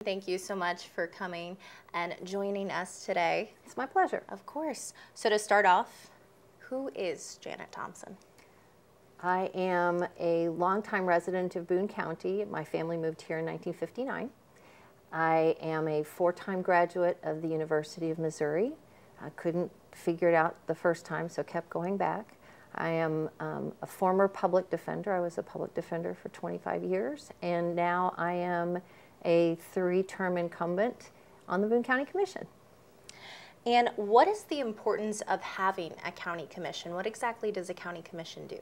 Thank you so much for coming and joining us today. It's my pleasure. Of course. So to start off, who is Janet Thompson? I am a longtime resident of Boone County. My family moved here in 1959. I am a four-time graduate of the University of Missouri. I couldn't figure it out the first time, so kept going back. I am a former public defender. I was a public defender for 25 years, and now I am a three-term incumbent on the Boone County Commission. And what is the importance of having a county commission? What exactly does a county commission do?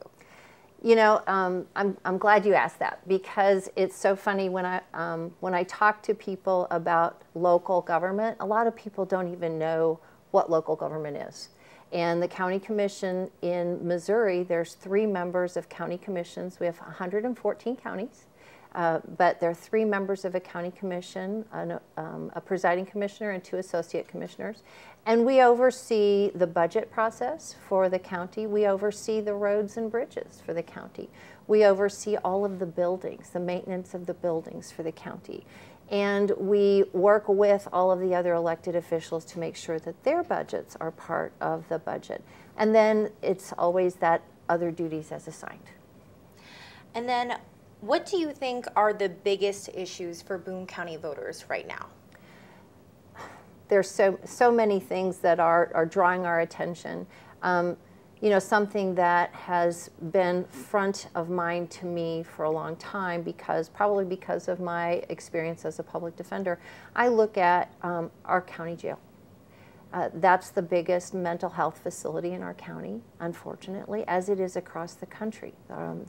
You know, I'm glad you asked that, because it's so funny when I talk to people about local government, a lot of people don't even know what local government is. And the county commission in Missouri, there's 3 members of county commissions. We have 114 counties, but there are 3 members of a county commission, a presiding commissioner and 2 associate commissioners. And we oversee the budget process for the county. We oversee the roads and bridges for the county. We oversee all of the buildings, the maintenance of the buildings for the county. And we work with all of the other elected officials to make sure that their budgets are part of the budget. And then it's always that other duties as assigned. And then what do you think are the biggest issues for Boone County voters right now? There's so many things that are drawing our attention. You know, something that has been front of mind to me for a long time, probably because of my experience as a public defender, I look at our county jail. That's the biggest mental health facility in our county, unfortunately, as it is across the country.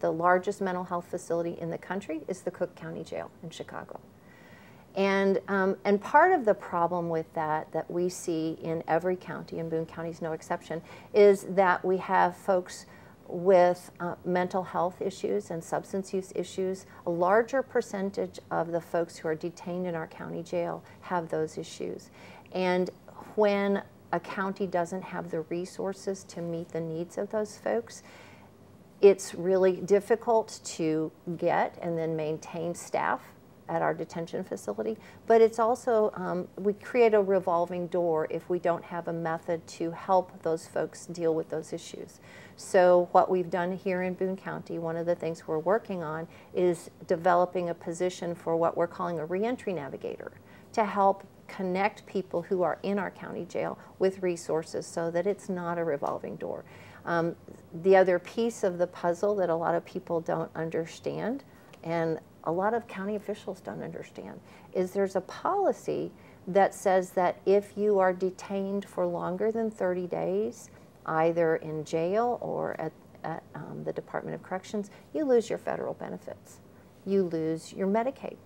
The largest mental health facility in the country is the Cook County Jail in Chicago. And part of the problem with that we see in every county, and Boone County is no exception, is that we have folks with mental health issues and substance use issues. A larger percentage of the folks who are detained in our county jail have those issues. And when a county doesn't have the resources to meet the needs of those folks, it's really difficult to get and then maintain staff at our detention facility, but it's also, we create a revolving door if we don't have a method to help those folks deal with those issues. So what we've done here in Boone County, one of the things we're working on is developing a position for what we're calling a reentry navigator to help connect people who are in our county jail with resources so that it's not a revolving door. The other piece of the puzzle that a lot of people don't understand, and a lot of county officials don't understand, is there's a policy that says that if you are detained for longer than 30 days, either in jail or at the Department of Corrections, you lose your federal benefits. You lose your Medicaid.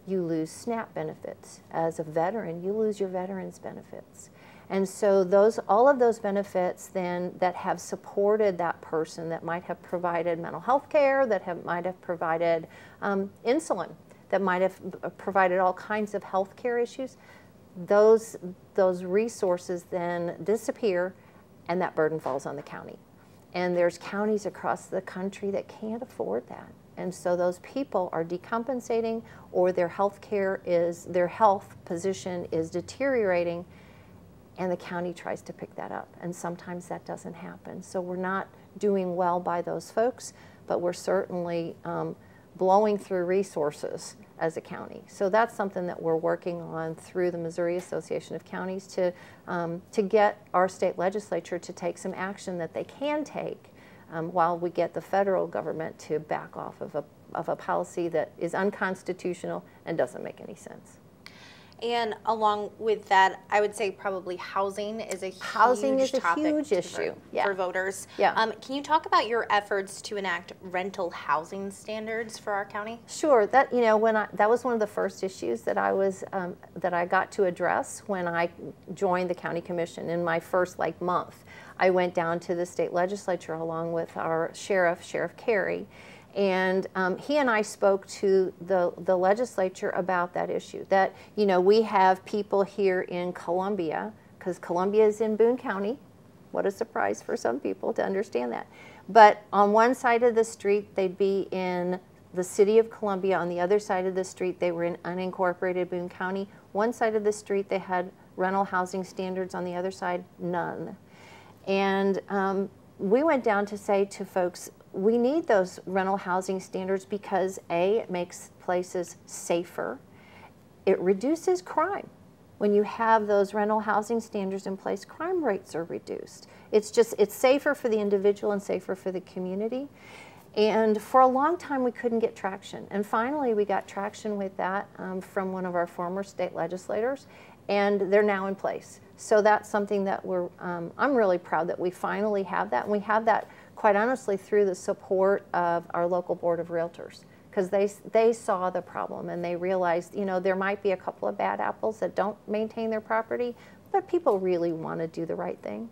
You lose SNAP benefits. As a veteran, you lose your veterans benefits. And so all of those benefits then that have supported that person, that might have provided mental health care, that might have provided insulin, that might have provided all kinds of health care issues, those resources then disappear, and that burden falls on the county. And there's counties across the country that can't afford that. And so those people are decompensating, or their health position is deteriorating, and the county tries to pick that up, and sometimes that doesn't happen. So we're not doing well by those folks, but we're certainly blowing through resources as a county. So that's something that we're working on through the Missouri Association of Counties to get our state legislature to take some action that they can take while we get the federal government to back off of a policy that is unconstitutional and doesn't make any sense. And along with that, I would say probably housing is a huge issue for voters. Yeah. Can you talk about your efforts to enact rental housing standards for our county? Sure. That that was one of the first issues that I got to address when I joined the county commission. In my first month, I went down to the state legislature along with our Sheriff Carey. And he and I spoke to the legislature about that issue, that, we have people here in Columbia, because Columbia is in Boone County. What a surprise for some people to understand that. But on one side of the street, they'd be in the city of Columbia. On the other side of the street, they were in unincorporated Boone County. One side of the street, they had rental housing standards. On the other side, none. And we went down to say to folks, we need those rental housing standards because A, it makes places safer. It reduces crime. When you have those rental housing standards in place, crime rates are reduced. It's safer for the individual and safer for the community. And for a long time, we couldn't get traction. And finally, we got traction with that from one of our former state legislators, and they're now in place. So that's something that I'm really proud that we finally have that. And we have that, quite honestly, through the support of our local board of realtors, because they saw the problem and they realized, you know, there might be a couple of bad apples that don't maintain their property, but people really want to do the right thing.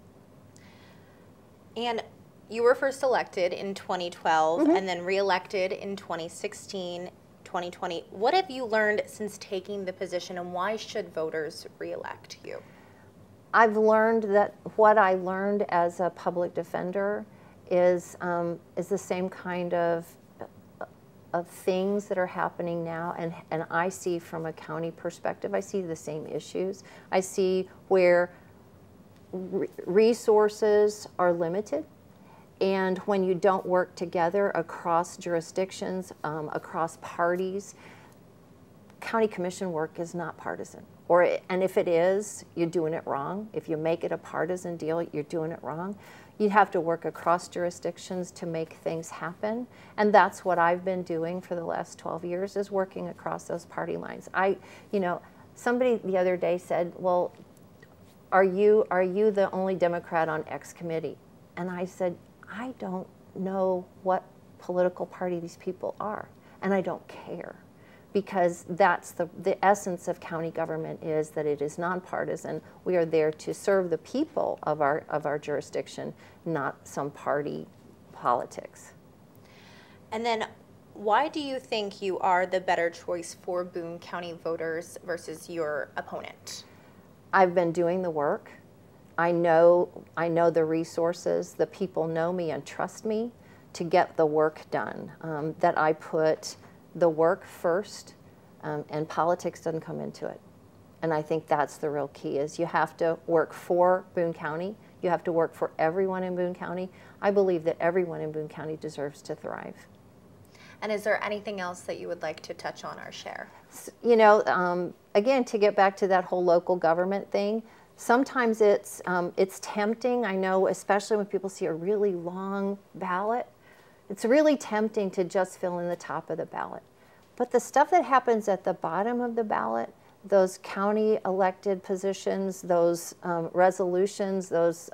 And you were first elected in 2012 and then re-elected in 2016, 2020. What have you learned since taking the position, and why should voters re-elect you? I've learned that what I learned as a public defender is the same kind of things that are happening now, and I see from a county perspective, I see the same issues. I see where resources are limited, and when you don't work together across jurisdictions, across parties, county commission work is not partisan. And if it is, you're doing it wrong. If you make it a partisan deal, you're doing it wrong. You have to work across jurisdictions to make things happen. And that's what I've been doing for the last 12 years, is working across those party lines. Somebody the other day said, well, are you the only Democrat on X committee? And I said, I don't know what political party these people are, and I don't care. Because that's the essence of county government, is that it is nonpartisan. We are there to serve the people of our jurisdiction, not some party politics. And then, why do you think you are the better choice for Boone County voters versus your opponent? I've been doing the work. I know the resources. The people know me and trust me to get the work done. That I put the work first, and politics doesn't come into it. And I think that's the real key, is you have to work for Boone County. You have to work for everyone in Boone County. I believe that everyone in Boone County deserves to thrive. And is there anything else that you would like to touch on or share? You know, again, to get back to that whole local government thing, sometimes it's tempting. I know, especially when people see a really long ballot, it's really tempting to just fill in the top of the ballot. But the stuff that happens at the bottom of the ballot, those county elected positions, those resolutions, those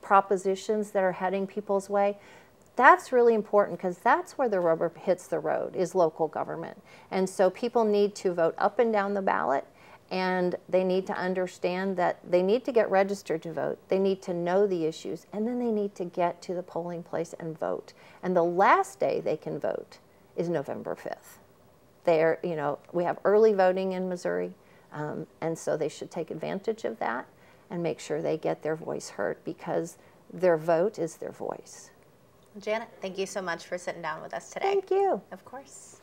propositions that are heading people's way, that's really important, because that's where the rubber hits the road, is local government. And so people need to vote up and down the ballot, and they need to understand that they need to get registered to vote. They need to know the issues, and then they need to get to the polling place and vote. And the last day they can vote is November 5th. We have early voting in Missouri, and so they should take advantage of that and make sure they get their voice heard, because their vote is their voice. Janet, thank you so much for sitting down with us today. Thank you. Of course.